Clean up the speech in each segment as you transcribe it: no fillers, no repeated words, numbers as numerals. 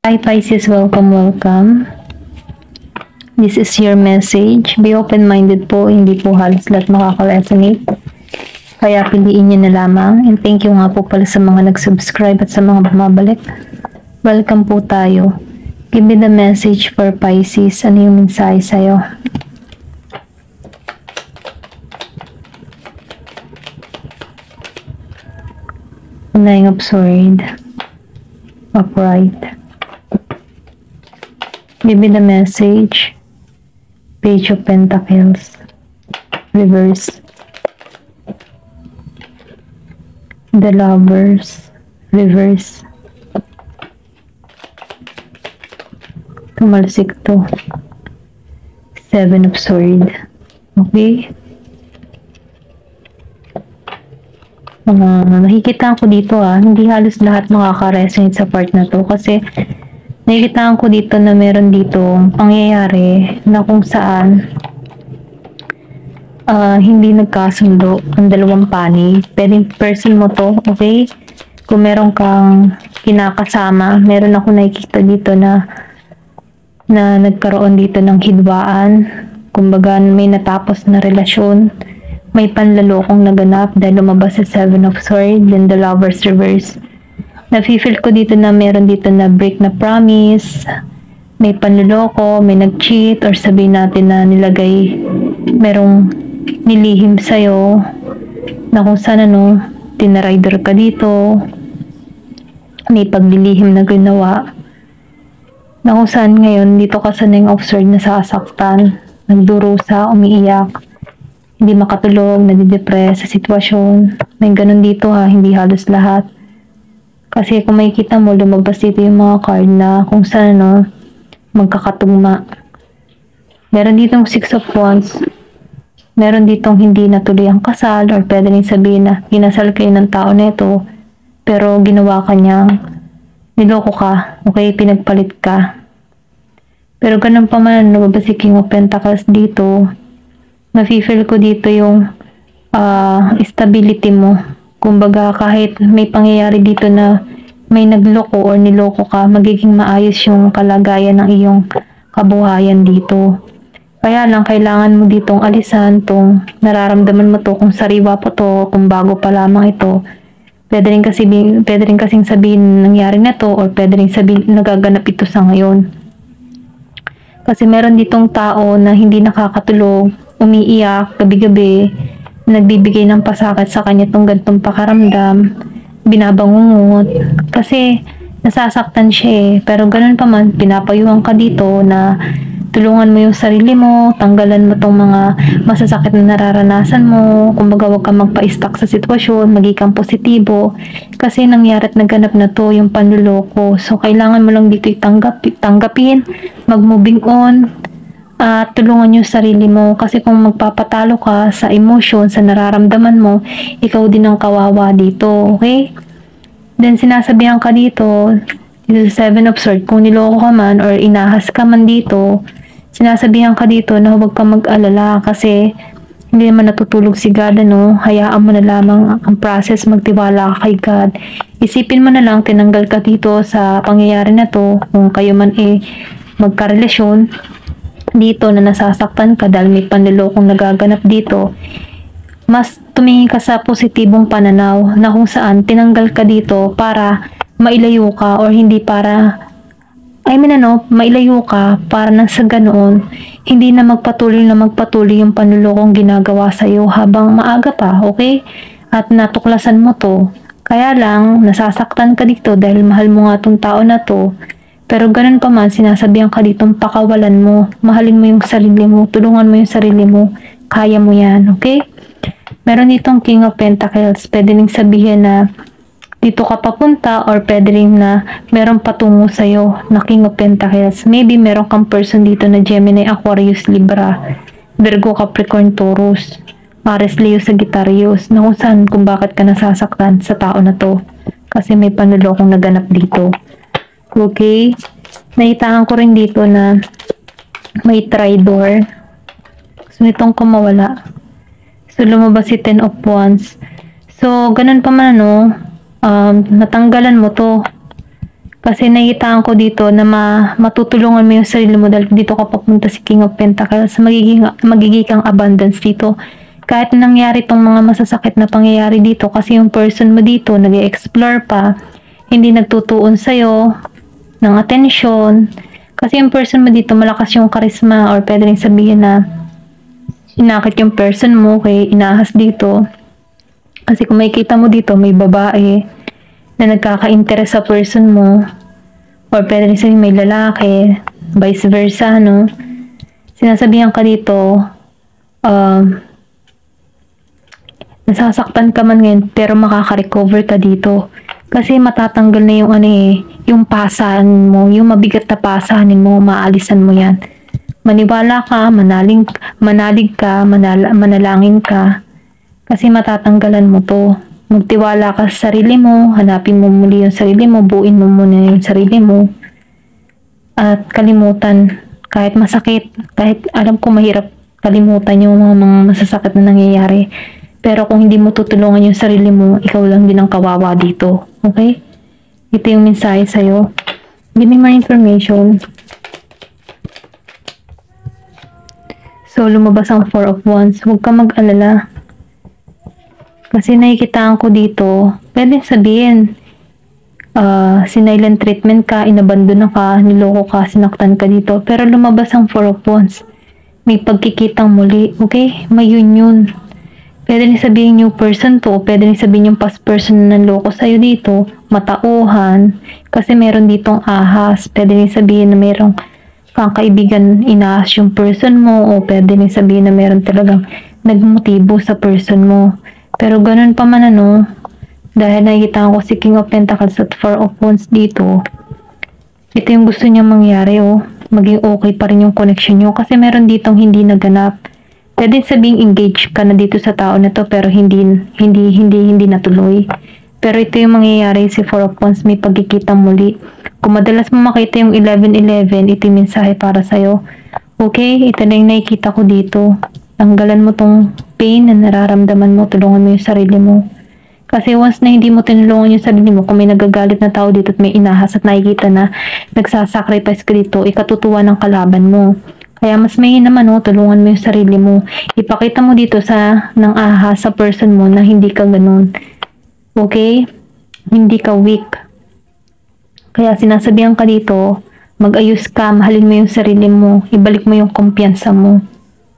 Hi Pisces, welcome. This is your message. Be open-minded po, hindi po halos lahat makaka-resonate. Kaya piliin nyo na lamang. And thank you nga po pala sa mga nag-subscribe at sa mga bumabalik. Welcome po tayo. Give me the message for Pisces. Ano yung mensahe sa'yo? Nine of Swords. Upright. Give me the message. Page of Pentacles. Reverse. The Lovers. Reverse. Tumalsik to. Seven of Swords. Okay? Nakikita ko dito hindi halos lahat makaka-resonate sa part na to kasi nakikita ko dito na meron ditong pangyayari na kung saan hindi nagkasundo ang dalawang panig. Pwedeng person mo to, okay? Kung meron kang kinakasama, meron ako nakikita dito na nagkaroon dito ng hidwaan. Kumbaga may natapos na relasyon. May panlalokong naganap dahil lumabas sa Seven of Swords, then the Lovers reverse. Nafe-feel ko dito na meron dito na break na promise, may panloloko, may nag-cheat, or sabihin natin na merong nilihim sa'yo, na kung saan tinarider ka dito, may paglilihim na ginawa, na kung saan ngayon dito ka sa Nine of Swords nasasaktan, nagdurusa, umiiyak, hindi makatulog, nadidepress sa sitwasyon. May ganun dito hindi halos lahat. Kasi kung makikita mo, lumabas dito yung mga card na kung saan magkakatugma. Meron ditong Six of Wands. Meron ditong hindi natuloy ang kasal, or pwede rin sabihin na kinasal kayo ng tao na ito, pero ginawa ka niyang niloko ka, okay, pinagpalit ka. Pero ganun pa man, lumabas si King of Pentacles dito. Nafe-feel ko dito yung stability mo. Kumbaga kahit may pangyayari dito na may nagloko or niloko ka, magiging maayos yung kalagayan ng iyong kabuhayan dito. Kaya lang kailangan mo ditong alisan tong nararamdaman mo to, kung sariwa po to, kung bago pa lamang ito. Pwede rin kasing sabihin nangyari na to, or pwede rin sabihin nagaganap ito sa ngayon. Kasi meron ditong tao na hindi nakakatulog, umiiyak gabi-gabi, nagbibigay ng pasakit sa kanya itong gantong pakaramdam, binabangungot, kasi nasasaktan siya pero ganun pa man, pinapayuhan ka dito na tulungan mo yung sarili mo, tanggalan mo tong mga masasakit na nararanasan mo, kumbaga huwag kang magpa-stuck sa sitwasyon, maging kang positibo, kasi nangyari at naganap na to yung panluloko. So kailangan mo lang dito tanggapin, mag-moving on, at tulungan yung sarili mo, kasi kung magpapatalo ka sa emotion, sa nararamdaman mo, ikaw din ang kawawa dito, okay? Then sinasabihan ka dito Seven of Swords, kung niloko ka man or inahas ka man dito, sinasabihan ka dito na huwag kang mag-alala kasi hindi naman natutulog si God, hayaan mo na lamang ang process, magtiwala ka kay God. Isipin mo na lang, tinanggal ka dito sa pangyayari na to, kung kayo man magkarelasyon dito na nasasaktan ka dahil may panlilokong nagaganap dito, mas tumingin ka sa positibong pananaw na kung saan tinanggal ka dito para mailayo ka, or hindi para mailayo ka para nang sa ganoon hindi na magpatuloy yung panlulokong ginagawa sa iyo habang maaga pa, okay? At natuklasan mo to. Kaya lang nasasaktan ka dito dahil mahal mo nga tong tao na to. Pero ganun pa man, sinasabihan ka ditong pakawalan mo, mahalin mo yung sarili mo, tulungan mo yung sarili mo, kaya mo yan, okay? Meron ditong King of Pentacles, pwede rin sabihin na dito ka papunta, or pwede rin na meron patungo sa'yo na King of Pentacles. Maybe meron kang person dito na Gemini, Aquarius, Libra, Virgo, Capricorn, Taurus, Aries, Leo, Sagittarius, na kung saan kung bakit ka nasasaktan sa tao na to. Kasi may panlulokong naganap dito. Okay? Naitaan ko rin dito na may traitor. So, itong kumawala. So, lumabas si Ten of Wands. So, ganun pa man, natanggalan mo to. Kasi nakitaan ko dito na matutulungan mo yung sarili mo dahil dito ka papunta si King of Pentacles. Magiging kang abundance dito. Kahit nangyari tong mga masasakit na pangyayari dito kasi yung person mo dito nag-explore pa, hindi nagtutuon sa'yo ng atensyon. Kasi yung person mo dito malakas yung charisma or pwede rin sabihin na inakit yung person mo kaya inaahas dito. Kasi kung makikita mo dito may babae na nagkaka-interest sa person mo or pwede rin sabihin may lalaki, vice versa, no? Sinasabihan ka dito, nasasaktan ka man ngayon pero makaka-recover ka dito. Kasi matatanggal na yung yung pasahan mo, yung mabigat na pasahanin mo, maalisan mo yan. Maniwala ka, manalig ka, manalangin ka. Kasi matatanggalan mo to. Magtiwala ka sa sarili mo, hanapin mo muli yung sarili mo, buuin mo muna yung sarili mo. At kalimutan, kahit masakit, kahit alam ko mahirap kalimutan yung mga masasakit na nangyayari. Pero kung hindi mo tutulungan yung sarili mo, ikaw lang din ang kawawa dito. Okay? Ito yung mensahe sa'yo. Give me more information. So, lumabas ang Four of Wands. Huwag ka mag-alala. Kasi nakikitaan ko dito, pwede sabihin, sinilent treatment ka, inabandon ka, niloko ka, sinaktan ka dito. Pero lumabas ang Four of Wands. May pagkikitang muli. Okay? May union. Pwede rin sabihin new person to, pwede rin sabihin yung past person na nanloko sa'yo dito, matauhan, kasi meron ditong ahas. Pwede rin sabihin na merong kang kaibigan inaas yung person mo, o pwede rin sabihin na meron talagang nagmotibo sa person mo. Pero ganun pa man dahil nakikita ko si King of Pentacles at Four of Wands dito, ito yung gusto niya mangyari, maging okay pa rin yung connection nyo, kasi meron ditong hindi naganap. Pwede sabing engage ka na dito sa tao na to pero hindi natuloy. Pero ito yung mangyayari si Four of Wands, may pagkikita muli. Kung madalas mo makita yung 11-11, ito yung mensahe para sa'yo. Okay, ito na yung nakikita ko dito. Tanggalan mo tong pain na nararamdaman mo, tulungan mo yung sarili mo. Kasi once na hindi mo tinulungan yung sarili mo, kung may nagagalit na tao dito at may inahas at nakikita na nagsasacrifice ka dito, ikatutuwa ng kalaban mo. Kaya mas may naman tulungan mo yung sarili mo. Ipakita mo dito ng ahas sa person mo na hindi ka ganun. Okay? Hindi ka weak. Kaya sinasabihan ka dito, mag-ayos ka, mahalin mo yung sarili mo, ibalik mo yung kumpiyansa mo.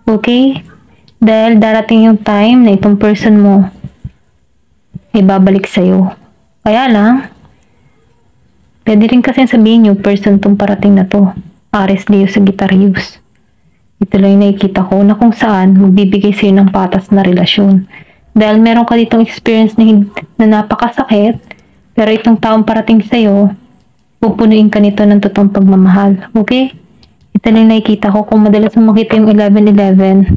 Okay? Dahil darating yung time na itong person mo ibabalik sa'yo. Kaya lang, pwede rin kasi sabihin yung person tong parating na to. Aries Leo Sagittarius. Ito lang yung nakikita ko na kung saan magbibigay sa'yo ng patas na relasyon. Dahil meron ka ditong experience na napakasakit, pero itong taong parating sa'yo, pupunuin ka nito ng totoong pagmamahal. Okay? Ito lang yung nakikita ko. Kung madalas mo makita yung 11-11,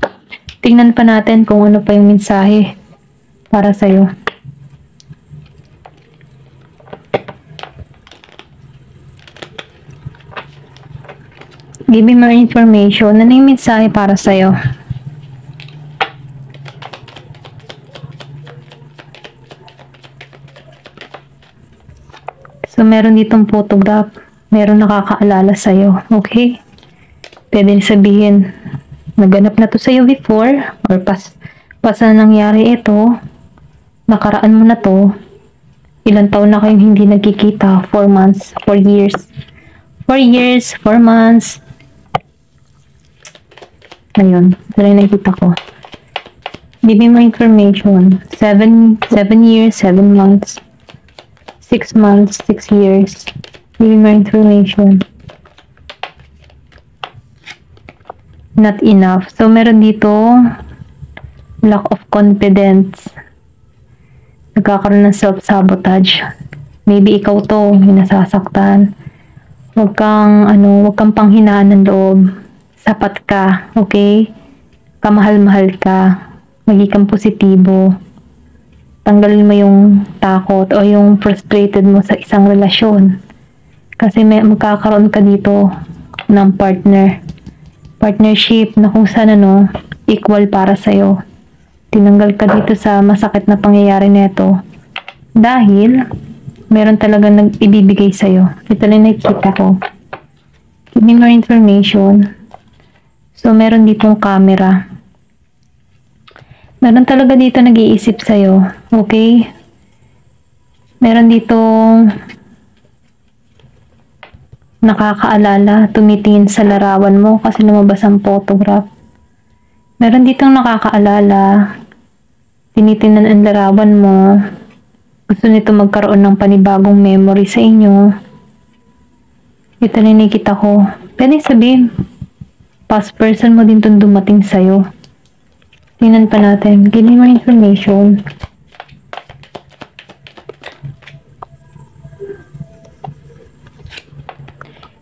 tingnan pa natin kung ano pa yung mensahe para sa'yo. Give me more information. Ano yung mensahe para sa'yo? So, meron ditong photograph. Meron nakakaalala sa'yo. Okay? Pwede sabihin, naganap na to sa'yo before, or pas na nangyari ito, nakaraan mo na to, ilang taon na kayong hindi nagkikita, 4 months, 4 years. 4 years, 4 months, ayun, ito na yung nakikita ko. Give me more information. 7 years, 7 months, 6 months, 6 years. Give me more information. Not enough. So, meron dito lack of confidence. Nagkakaroon ng self-sabotage. Maybe ikaw to, nasasaktan. Huwag kang panghinaan ng loob. Sapat ka, okay? Kamahal-mahal ka. Maging kang positibo. Tanggalin mo yung takot o yung frustrated mo sa isang relasyon. Kasi magkakaroon ka dito ng partnership na kung saan equal para sa'yo. Tinanggal ka dito sa masakit na pangyayari nito. Dahil meron talaga nag-ibibigay sa'yo. Ito lang nakikita ko. Give me more information. So, meron ditong camera. Meron talaga dito nag-iisip sa'yo. Okay? Meron ditong nakakaalala, tumitingin sa larawan mo kasi lumabas ang photograph. Meron ditong nakakaalala, tinitingnan ang larawan mo. Gusto nito magkaroon ng panibagong memory sa inyo. Ito na nakikita ko. Pwede sabihin, past person mo din itong dumating sa'yo. Tingnan pa natin. Give me more information.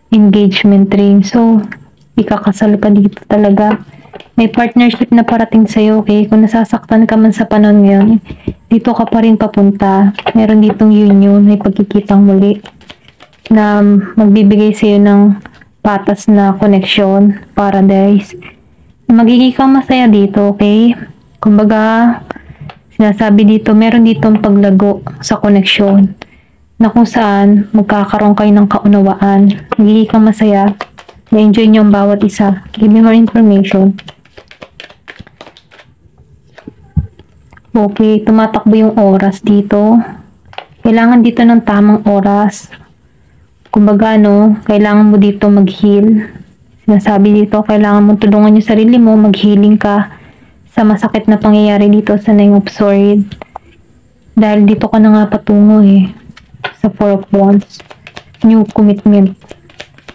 Engagement ring. So, ikakasal ka dito talaga. May partnership na parating sa'yo, okay? Kung nasasaktan ka man sa panahon ngayon, dito ka pa rin papunta. Meron ditong union, may pagkikitang muli na magbibigay sa'yo ng patas na connection, paradise. Magiging kang masaya dito, okay? Kumbaga, sinasabi dito, meron ditong paglago sa connection na kung saan magkakaroon kayo ng kaunawaan. Magiging kang masaya. Na-enjoy nyo ang bawat isa. Give me more information. Okay, tumatakbo yung oras dito. Kailangan dito ng tamang oras. Kumbaga, no, kailangan mo dito mag-heal. Sinasabi dito, kailangan mo tulungan yung sarili mo, mag-healing ka sa masakit na pangyayari dito sa Nine of Swords. Dahil dito ka na nga patungo sa Four of Wands. New commitment.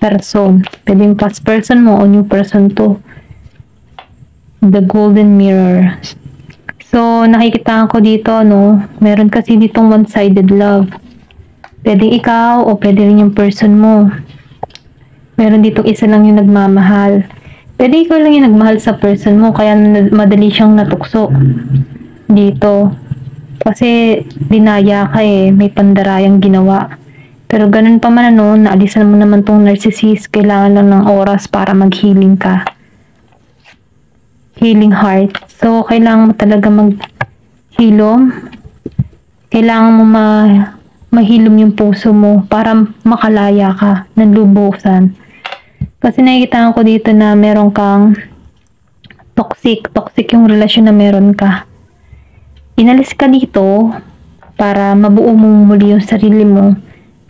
Person. Pwede yung past person mo o new person to. The Golden Mirror. So, nakikita ko dito, no, meron kasi ditong one-sided love. Pwede ikaw o pwede rin yung person mo. Meron ditong isa lang yung nagmamahal. Pwede ikaw lang yung nagmahal sa person mo, kaya madali siyang natukso dito. Kasi dinaya ka may pandarayang ginawa. Pero ganun pa man naalisan mo naman tong narcissist, kailangan lang ng oras para mag-healing ka. Healing heart. So, kailangan mo talaga maghilom. Kailangan mo mahilom yung puso mo para makalaya ka ng lubusan. Kasi nakikita ko dito na meron kang toxic. Toxic yung relasyon na meron ka. Inalis ka dito para mabuo mo muli yung sarili mo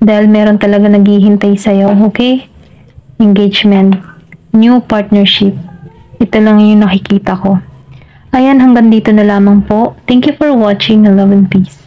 dahil meron talaga naghihintay sa'yo. Okay? Engagement. New partnership. Ito lang yung nakikita ko. Ayan, hanggang dito na lamang po. Thank you for watching. Love and peace.